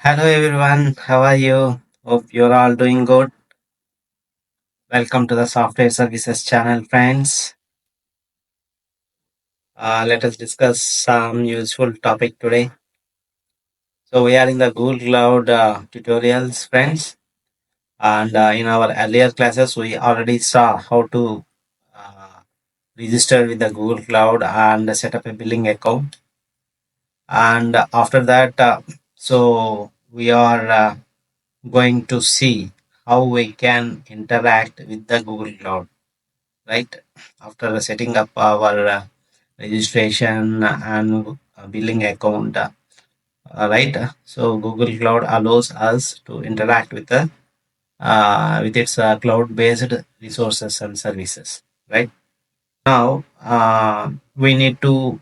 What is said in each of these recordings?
Hello everyone, how are you? Hope you're all doing good. Welcome to the Software Services channel, friends. Let us discuss some useful topic today. So we are in the Google Cloud tutorials, friends, and in our earlier classes we already saw how to uh, register with the Google Cloud and set up a billing account. And after that, so we are going to see how we can interact with the Google Cloud, right? After setting up our registration and billing account, right? So Google Cloud allows us to interact with the with its cloud-based resources and services, right? Now we need to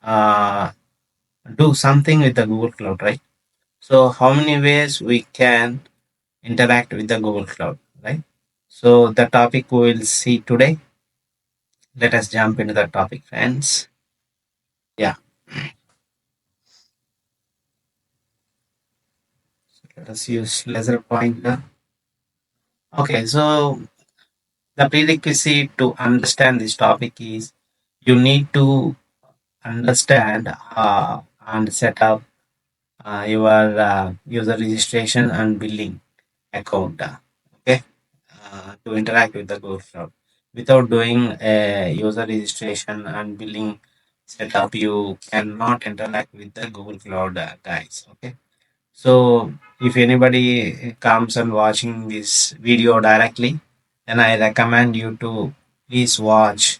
uh, do something with the Google Cloud, right? So how many ways we can interact with the Google Cloud, right? So the topic we will see today. Let us jump into the topic, friends. Yeah, let us use laser pointer. Okay, so the prerequisite to understand this topic is you need to understand and set up your user registration and billing account. Okay, to interact with the Google Cloud. Without doing a user registration and billing setup, you cannot interact with the Google Cloud, guys. Okay. So if anybody comes and watching this video directly, then I recommend you to please watch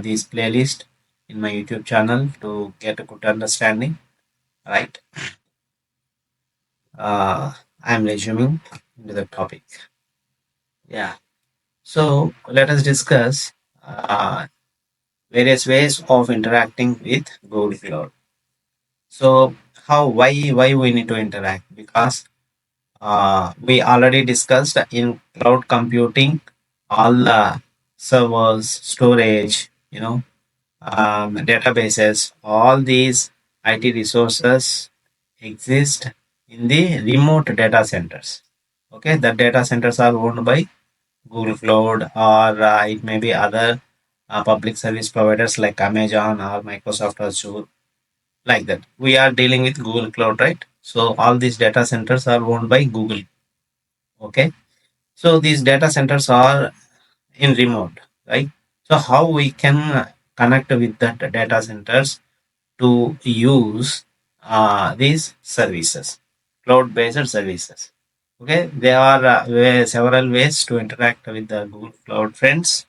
this playlist in my YouTube channel to get a good understanding. Right? I'm resuming into the topic. Yeah. So let us discuss various ways of interacting with Google Cloud. So how why we need to interact? Because we already discussed in cloud computing all the servers, storage, databases, all these IT resources exist in the remote data centers. Okay, the data centers are owned by Google Cloud, or it may be other public service providers like Amazon or Microsoft Azure, like that. We are dealing with Google Cloud, right? So all these data centers are owned by Google. Okay, so these data centers are in remote, right? So how we can connect with that data centers to use these services, cloud-based services. Okay, there are several ways to interact with the Google Cloud, friends.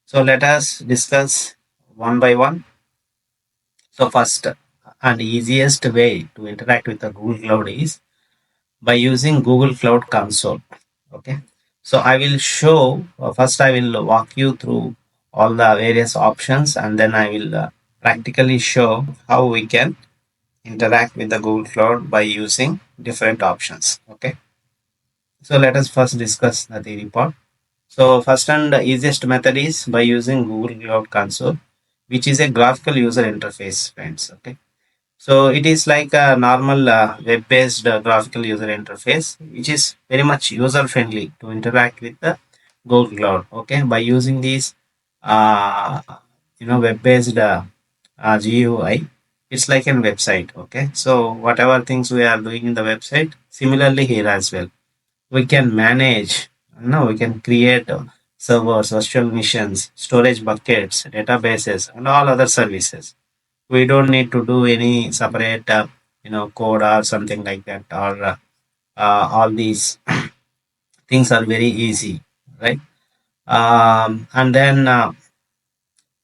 So let us discuss one by one. So first and easiest way to interact with the Google Cloud is by using Google Cloud Console. Okay, so I will show first I will walk you through all the various options, and then I will practically show how we can interact with the Google Cloud by using different options. Okay, so let us first discuss the theory part. So first and the easiest method is by using Google Cloud Console, which is a graphical user interface, friends. Okay, so it is like a normal web-based graphical user interface, which is very much user-friendly to interact with the Google Cloud. Okay, by using these, uh, web-based GUI, it's like a website. Okay, so whatever things we are doing in the website, similarly here as well, we can manage. We can create servers, virtual machines, storage buckets, databases, and all other services. We don't need to do any separate code or something like that, or all these things are very easy, right? And then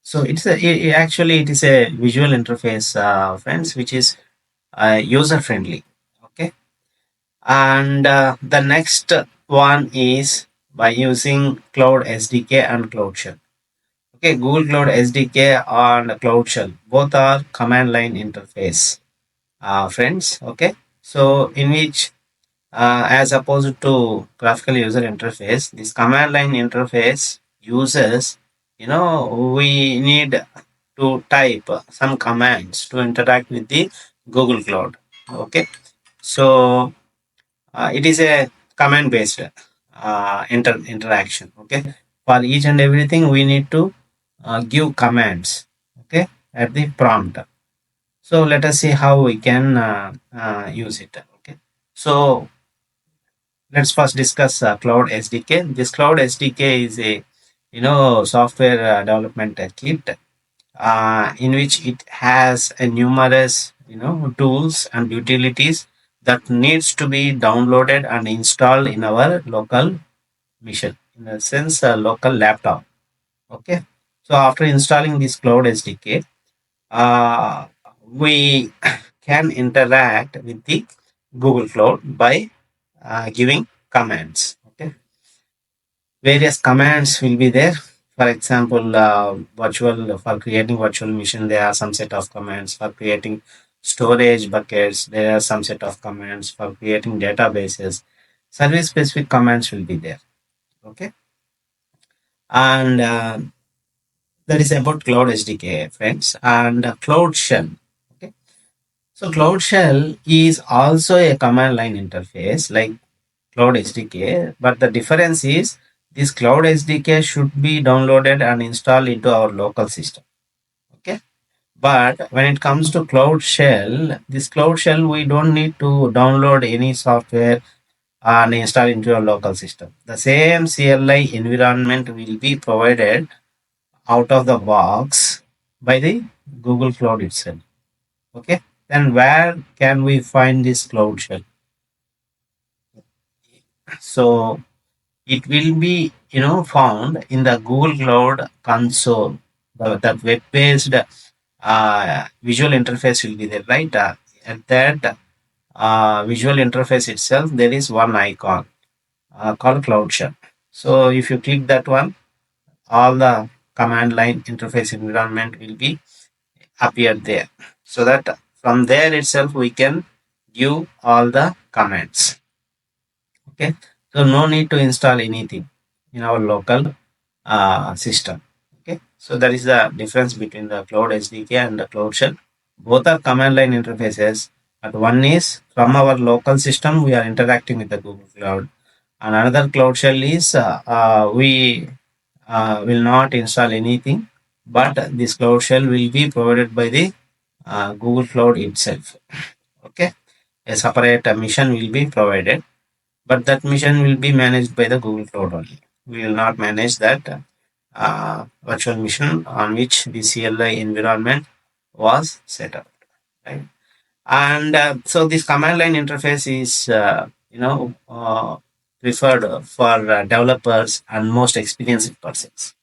so it's actually it is a visual interface, friends, which is user friendly. Okay, and the next one is by using cloud SDK and cloud shell. Okay, Google Cloud SDK and cloud shell both are command line interface, friends. Okay, so in which as opposed to graphical user interface, this command line interface uses, we need to type some commands to interact with the Google Cloud. Okay, So it is a command based interaction. Okay, for each and everything we need to give commands. Okay, at the prompt. So let us see how we can use it. Okay, so let's first discuss Cloud SDK. This Cloud SDK is a software development kit in which it has a numerous tools and utilities that needs to be downloaded and installed in our local machine, in a sense local laptop. Okay, so after installing this Cloud SDK, uh, we can interact with the Google Cloud by giving commands. Okay, various commands will be there. For example, virtual for creating virtual machine, there are some set of commands. For creating storage buckets, there are some set of commands. For creating databases, service specific commands will be there. Okay, and that is about Cloud SDK, friends, and Cloud Shell. Okay, so Cloud Shell is also a command line interface like Cloud SDK, but the difference is this Cloud SDK should be downloaded and installed into our local system. Okay, but when it comes to Cloud Shell, this Cloud Shell we don't need to download any software and install into your local system. The same CLI environment will be provided out of the box by the Google Cloud itself. Okay, then where can we find this Cloud Shell? So it will be found in the Google Cloud console. That web based visual interface will be there, right? At that visual interface itself there is one icon called Cloud Shell. So if you click that one, all the command line interface environment will be appear there, so that from there itself we can give all the commands. Okay, so no need to install anything in our local system. Okay, so that is the difference between the Cloud SDK and the Cloud Shell. Both are command line interfaces, but one is from our local system we are interacting with the Google Cloud, and another Cloud Shell is we will not install anything, but this Cloud Shell will be provided by the Google Cloud itself. Okay, a separate mission will be provided, but that mission will be managed by the Google Cloud only. We will not manage that virtual machine on which the CLI environment was set up, right? And so this command line interface is, preferred for developers and most experienced persons.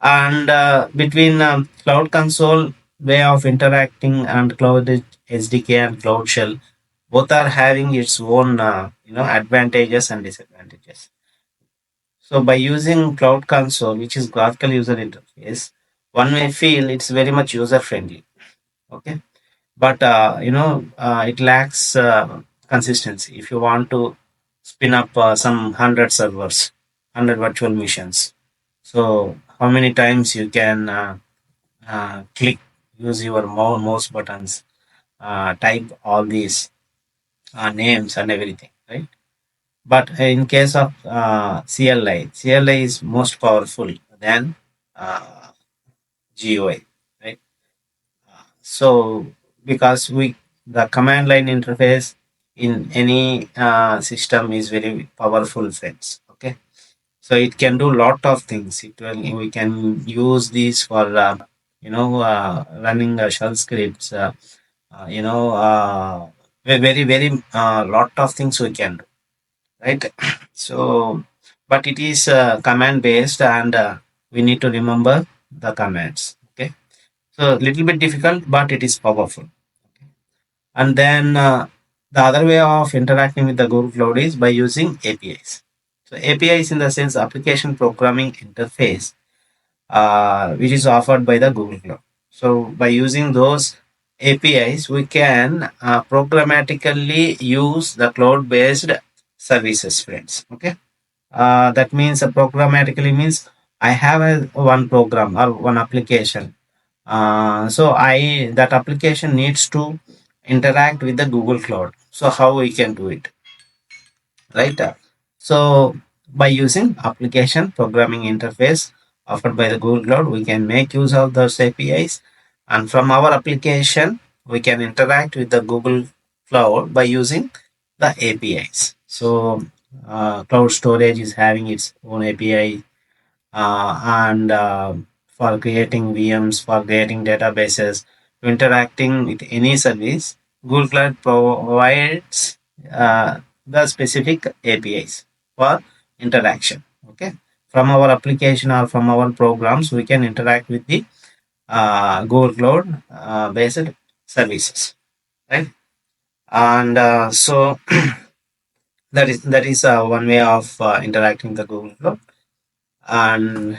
And between Cloud Console way of interacting and Cloud SDK and Cloud Shell, both are having its own, advantages and disadvantages. So by using Cloud Console, which is graphical user interface, one may feel it's very much user friendly. Okay, but it lacks consistency. If you want to spin up some 100 servers, 100 virtual machines, so how many times you can click, use your mouse buttons, type all these names and everything, right? But in case of CLI is most powerful than uh, GUI, right? So because the command line interface in any system is very powerful, friends. Okay, so it can do lot of things. We can use these for running shell scripts. Very very lot of things we can do, right? So, but it is command based, and we need to remember the commands. Okay, so little bit difficult, but it is powerful. And then the other way of interacting with the Google Cloud is by using APIs. So APIs in the sense application programming interface, which is offered by the Google Cloud. So by using those APIs, we can programmatically use the cloud-based services, friends. Okay, that means programmatically means I have one program or one application. So I that application needs to interact with the Google Cloud. So how we can do it, right? So by using application programming interface offered by the Google Cloud, we can make use of those APIs, and from our application, we can interact with the Google Cloud by using the APIs. So cloud storage is having its own API, and for creating VMs, for creating databases, interacting with any service, Google Cloud provides the specific APIs for interaction. Okay, from our application or from our programs, we can interact with the Google Cloud based services, right? And so that is one way of interacting with the Google Cloud. And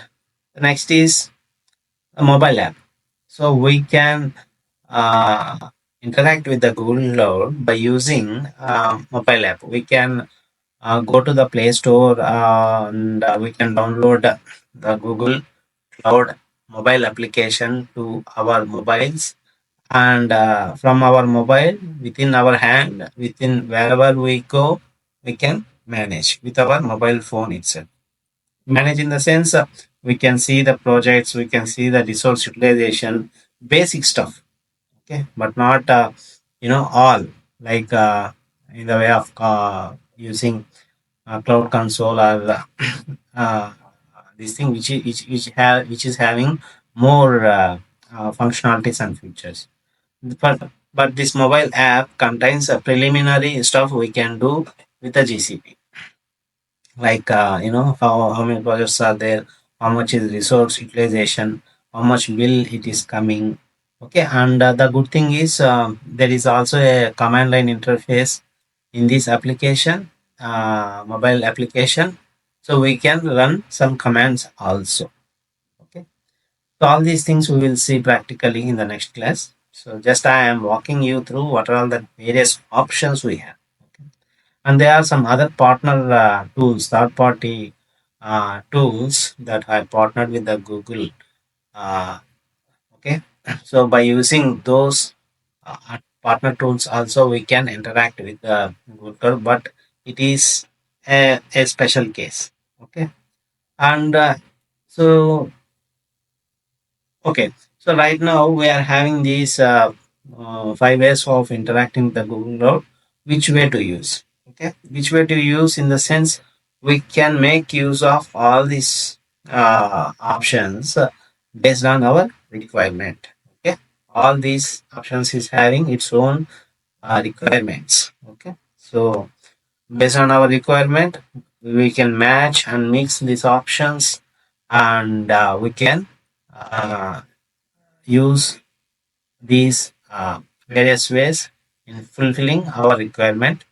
the next is a mobile app. So we can uh, interact with the Google Cloud by using mobile app. We can go to the Play Store, and we can download the Google Cloud mobile application to our mobiles. And from our mobile, within our hand, within wherever we go, we can manage with our mobile phone itself. Manage in the sense, we can see the projects, we can see the resource utilization, basic stuff. Okay, but not all, like in the way of using cloud console, or uh, this thing which is having more functionalities and features. But this mobile app contains a preliminary stuff we can do with the GCP, like how many projects are there, how much is resource utilization, how much bill it is coming. Okay, and the good thing is, there is also a command line interface in this application, mobile application, so we can run some commands also. Okay, so all these things we will see practically in the next class. So just I am walking you through what are all the various options we have. Okay, and there are some other partner tools, third party tools that I partnered with the Google. Uh, okay, so by using those partner tools, also we can interact with the Google, but it is a special case. Okay, and so okay, so right now we are having these 5 ways of interacting with the Google Cloud. Which way to use? Okay, which way to use in the sense we can make use of all these options based on our requirement. Okay, all these options is having its own requirements. Okay, so based on our requirement, we can match and mix these options, and we can uh, use these various ways in fulfilling our requirement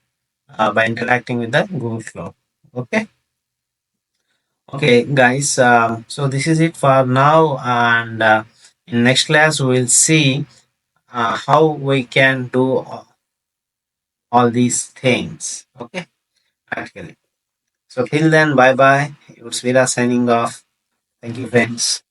by interacting with the Google Cloud. Okay, okay, guys. So this is it for now, and in next class we will see how we can do all these things. Okay, practically. So till then, bye bye. It's Vida signing off. Thank you, friends.